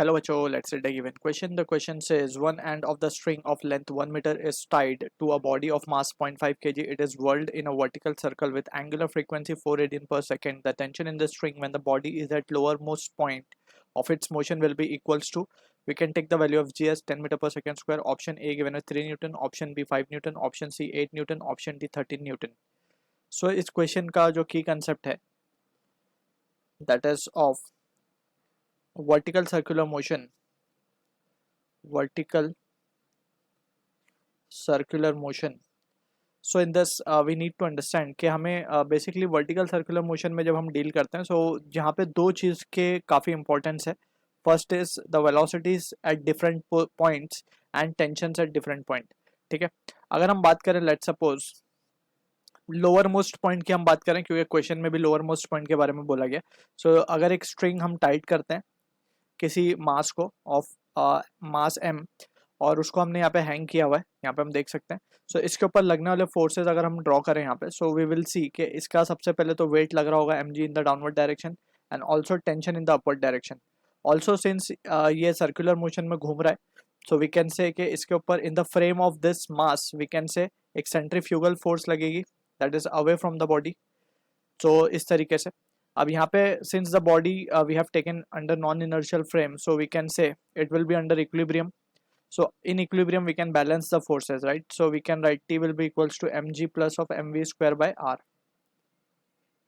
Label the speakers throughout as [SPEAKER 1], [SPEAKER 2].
[SPEAKER 1] Hello बच्चों, let's read a given question. The question says one end of the string of length 1 meter is tied to a body of mass 0.5 kg. It is whirled in a vertical circle with angular frequency 4 radian per second. The tension in the string when the body is at lowermost point of its motion will be equals to, we can take the value of g as 10 meter per second square. Option A given as 3 Newton, option B 5 Newton, option C 8 Newton, option D 13 Newton. So इस question का जो की concept है that is of vertical circular motion so in this we need to understand कि हमें basically vertical circular motion में जब हम डील करते हैं so यहाँ पे दो चीज़ के काफ़ी importance है. First is the velocities at different points and tensions at different point. ठीक है, अगर हम बात करें let's suppose lower most point की हम बात करें क्योंकि क्वेश्चन में भी लोअर मोस्ट पॉइंट के बारे में बोला गया. सो अगर एक स्ट्रिंग हम टाइट करते हैं किसी मास को ऑफ मास m और उसको हमने यहाँ पे हैंग किया हुआ है, यहाँ पे हम देख सकते हैं. सो इसके ऊपर लगने वाले फोर्सेस अगर हम ड्रॉ करें यहाँ पे, सो वी विल सी कि इसका सबसे पहले तो वेट लग रहा होगा mg in the downward direction and also tension in the upward direction. Also since ये सर्कुलर मोशन में घूम रहा है, सो वी कैन से कि इसके ऊपर in the frame of this mass we can say एक सेंट्रीफ्यूगल फोर्स लगेगी that is away from the body. तो इस तरीके से अब यहाँ पे since the body we have taken under non inertial frame, so we can say it will be under equilibrium. So in equilibrium we can balance the forces, right? So we can write T will be equals to mg plus of mv square by r.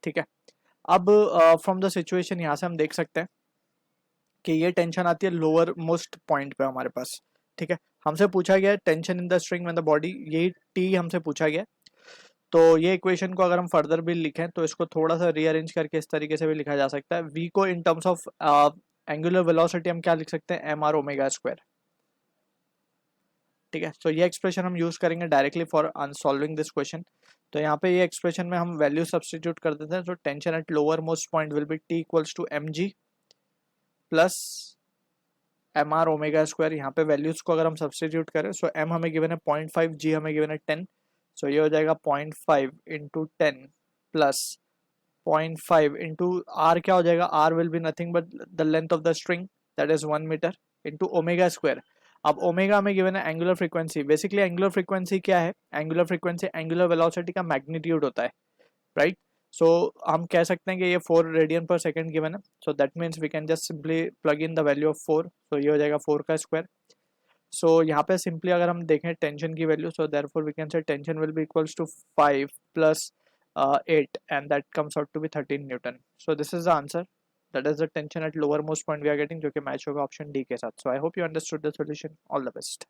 [SPEAKER 1] ठीक है, अब from the situation यहाँ से हम देख सकते हैं कि ये टेंशन आती है लोअर मोस्ट पॉइंट पे हमारे पास. ठीक है, हमसे पूछा गया tension in the string when the body, यही T हमसे पूछा गया. तो ये इक्वेशन को अगर हम फर्दर भी लिखें तो इसको थोड़ा सा रीअरेंज करके इस तरीके से भी लिखा जा सकता है. V को in terms of angular velocity हम क्या लिख सकते हैं, mr ओमेगा स्क्वायर. ठीक है, सो ये एक्सप्रेशन हम यूज करेंगे directly for solving this question. तो यहाँ पे ये एक्सप्रेशन में हम वैल्यू सब्स्टिट्यूट कर देते हैं. So tension at lower most point will be T equals to M G plus M R omega square. यहाँ पे वैल्यूज को अगर हम सब्स्टिट्यूट करें, सो एम हमें गिवन है 0.5, जी हमें गिवन है 10. सो ये हो जाएगा 0.5 इंटू 10 प्लस 0.5 इंटू आर. क्या हो जाएगा, R will be nothing but the length of the string that is 1 metre into omega square. अब ओमेगा में गिवन है angular frequency. Basically angular frequency क्या है, एंगुलर फ्रीक्वेंसी एंगुलर वेलोसिटी का magnitude होता है, राइट? सो हम कह सकते हैं कि ये 4 रेडियन पर सेकंड गिवन है. So that means we can just simply plug in the value of 4. So ये हो जाएगा 4 का स्क्वायर. सो यहाँ पे सिंपली अगर हम देखें टेंशन की value, so therefore we can say tension will be equals to 5 plus 8 and that comes out to be 13 Newton. So this is the answer. That is the tension at lowermost point we are getting, जो कि match होगा option D के साथ. So I hope you understood the solution. All the best.